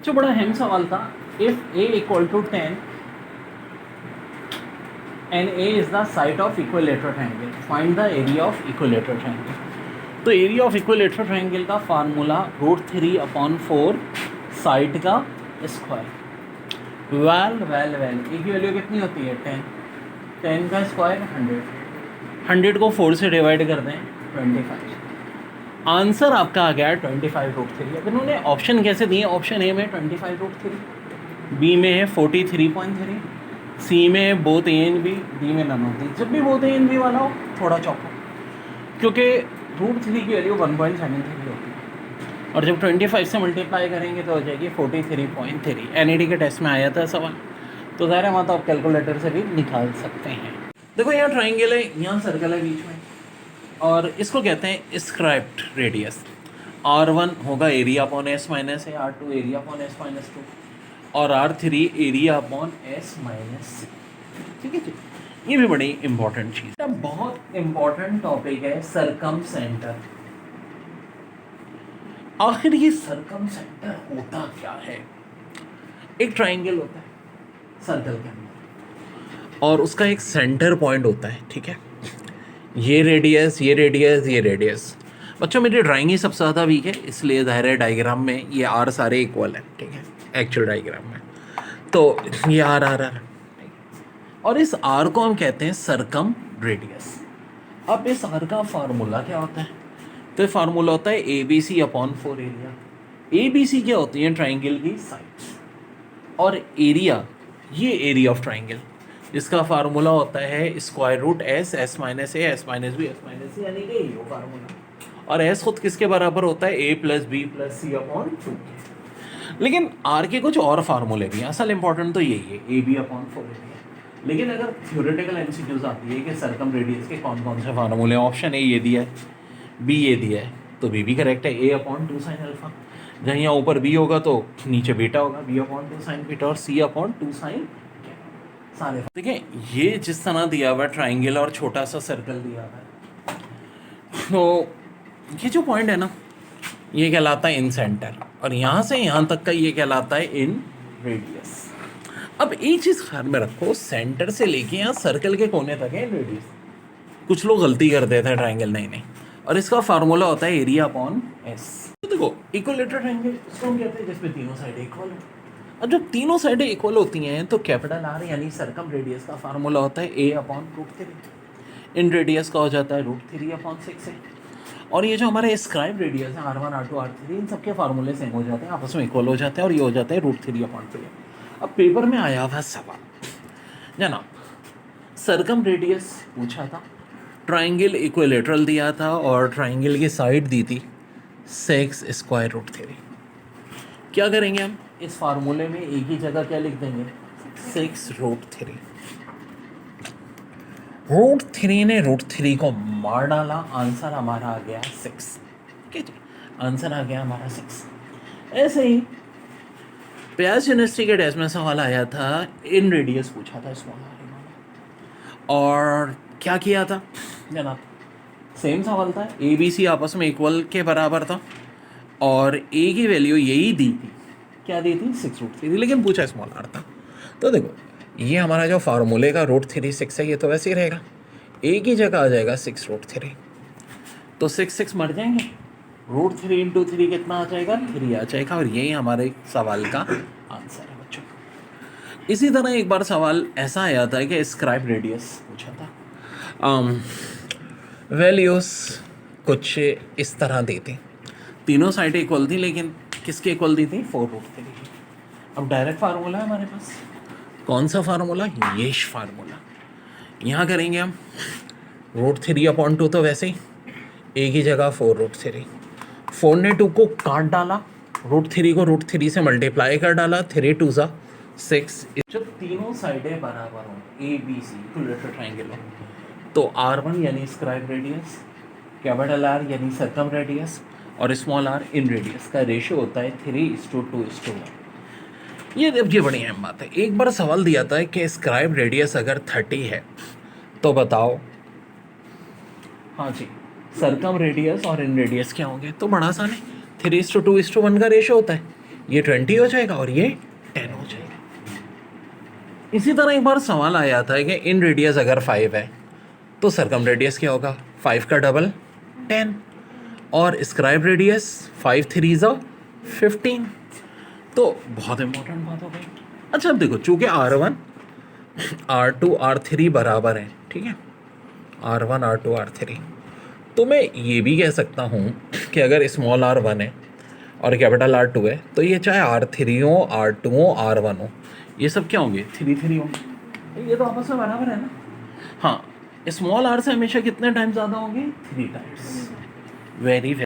जो बड़ा अहम सवाल था, if A equal to 10 and A is the side of equilateral triangle, find the area of equilateral triangle. तो एरिया ऑफ इक्विलेटरल ट्रायंगल का formula √3/4 side का स्क्वायर। वेल ए की वैल्यू कितनी होती है 10, 10 का स्क्वायर 100 को 4 से डिवाइड कर दें 25। आंसर आपका आ गया 25√3। अब इन्होंने ऑप्शन कैसे दिए, ऑप्शन ए में 25√3, बी में है 43.3, सी में both A and B, D में नन ऑफ दी। जब भी बोथ ए एंड बी वाला हो थोड़ा चौको, क्योंकि √3 की वैल्यू 1.73 होती है और जब 25 से मल्टीप्लाई करेंगे तो हो जाएगी 43.3। एनईडी के टेस्ट में आया था सवाल, तो ज़ाहिर है वहाँ तो आप कैलकुलेटर से भी निकाल सकते हैं। देखो यहाँ ट्राइंगल है, यहाँ सर्कल है बीच में, और इसको कहते हैं स्क्राइब्ड रेडियस। R1 होगा एरिया अपॉन S माइनस है, R2 area upon S minus 2 और R3 area upon S minus c. ठीक है जी, ये भी बड़ी इंपॉर्टेंट चीज़ है। बहुत इंपॉर्टेंट टॉपिक है सरकम सेंटर। आखिर ये सरकम सेंटर होता क्या है? एक ट्राइंगल होता है सर्कल के अंदर और उसका एक सेंटर पॉइंट होता है। ठीक है, ये रेडियस, ये रेडियस, ये रेडियस। बच्चों मेरी ड्राइंग ही सबसे ज़्यादा वीक है, इसलिए ज़ाहिर है डायग्राम में ये आर सारे इक्वल हैं। ठीक है, एक्चुअल डायग्राम में तो ये आर आर आर, और इस आर को हम कहते हैं सरकम रेडियस। अब इस आर का फार्मूला क्या होता है? तो ये फार्मूला होता है ABC/4 एरिया। ABC क्या होती है? ट्राइंगल की साइड्स, और एरिया ये एरिया ऑफ ट्राइंगल, जिसका फार्मूला होता है square root S minus a, S minus b, S minus c, यानी कि ये फार्मूला। और S खुद किसके बराबर होता है? A plus B plus C upon 2। लेकिन R के कुछ और फार्मूले भी हैं, असल इंपॉर्टेंट तो यही है AB/4 एरिया। लेकिन अगर थ्योरेटिकल एमसीक्यूज आती है कि सरकम रेडियस के कौन कौन से फार्मूले हैं, ऑप्शन ए ये दिया है, बी ये दिया है, तो बी भी करेक्ट है, A/2 साइन अल्फा। जहाँ यहाँ ऊपर बी होगा तो नीचे बीटा होगा, B/2 साइन बीटा, और C/2 साइन सारे। देखिए ये जिस तरह दिया हुआ ट्राइंगल और छोटा सा सर्कल दिया हुआ है, तो ये जो पॉइंट है ना, ये कहलाता है इन सेंटर, और यहाँ से यहाँ तक का ये कहलाता है इन रेडियस। अब एक चीज़ ख्याल में रखो, सेंटर से लेके यहाँ सर्कल के कोने तक है इन रेडियस। कुछ लोग गलती कर देते हैं ट्राइंगल, नहीं, और इसका फार्मूला होता है एरिया अपॉन S। तो देखो इक्विलेटरल ट्राइंगल इसको हम कहते हैं जिसमें तीनों साइड इक्वल हो। अब जब तीनों साइडें इक्वल होती हैं तो कैपिटल R यानी सरकम रेडियस का फार्मूला होता है A/√3। इन रेडियस का हो जाता है √3/6 है। और ये जो हमारे स्क्राइब रेडियस है R1, R2, R3, इन सबके फार्मूले सेम हो जाते हैं, आपस में इक्वल हो जाते हैं, और ये हो जाता है √3/3। अब पेपर में आया हुआ सवाल जनाब, सरकम रेडियस पूछा था, ट्राइंगल इक्विलेटरल दिया था, और ट्राइंगल की साइड दी थी 6 स्क्वायर रूट 3। क्या करेंगे हम? इस फार्मूले में एक ही जगह क्या लिख देंगे? 6√3। √3 ने √3 को मार डाला, आंसर हमारा आ गया 6। ठीक है जी, आंसर आ गया हमारा 6। ऐसे ही प्यास यूनिवर्सिटी के टेस्ट में सवाल आया था, इन रेडियस पूछा था स्मॉल आर, और क्या किया था जनाब? सेम सवाल था, ABC आपस में इक्वल के बराबर था, और A की वैल्यू यही दी थी, क्या दी थी? 6√3, लेकिन पूछा स्मॉल आर था। तो देखो ये हमारा जो फार्मूले का √3 6 है, ये तो वैसे ही रहेगा, A की जगह आ जाएगा 6√3, तो 6 मर जाएंगे, √3 × 3 कितना आ जाएगा? 3 आ जाएगा, और यही हमारे सवाल का आंसर है बच्चों। इसी तरह एक बार सवाल ऐसा आया था कि स्क्राइब रेडियस पूछा था, वैल्यूज़ कुछ इस तरह दी थी, तीनों साइडें इक्वल थी, लेकिन किसके इक्वल दी थी? 4√3 की। अब डायरेक्ट फार्मूला है हमारे पास, कौन सा फार्मूला? ये फार्मूला। यहाँ करेंगे हम √3/2, तो वैसे ही A की जगह 4√3, 4 ने 2 को काट डाला, √3 को √3 से मल्टीप्लाई कर डाला, 3 2 ज़ा 6। जब तीनों साइडें बराबर हों, ABC इक्विलेटरल ट्राइंगल हो, तो R1 यानी स्क्राइब रेडियस, कैपिटल R यानी सरकम रेडियस, और स्मॉल r इन रेडियस का रेशियो होता है 3:2:1। ये बड़ी अहम बात है। एक बार सवाल दिया था कि स्क्राइब रेडियस अगर 30 है तो बताओ, हाँ जी, सरकम रेडियस और इन रेडियस क्या होंगे? तो बड़ा आसान है, 3:2:1 का रेशियो होता है। ये 20 हो जाएगा और ये 10 हो जाएगा। इसी तरह एक बार सवाल आया था कि इन रेडियस अगर 5 है तो सरकम रेडियस क्या होगा, 5 का डबल 10, और स्क्राइब रेडियस 5 3 15। तो बहुत इंपॉर्टेंट बात हो गई। अच्छा अब देखो, चूंकि R1 R2 R3 बराबर है, ठीक है, R1 R2 R3, तो मैं ये भी कह सकता हूँ कि अगर स्मॉल R1 है और कैपिटल R2 है तो ये चाहे R3 हो, R2 हो, R1 हो, ये सब क्या होंगे, 3 3 होंगे। ये तो आपस में बराबर है ना। हाँ, स्मॉल r से हमेशा कितने टाइम्स ज़्यादा होंगे, 3 टाइम्स। वेरी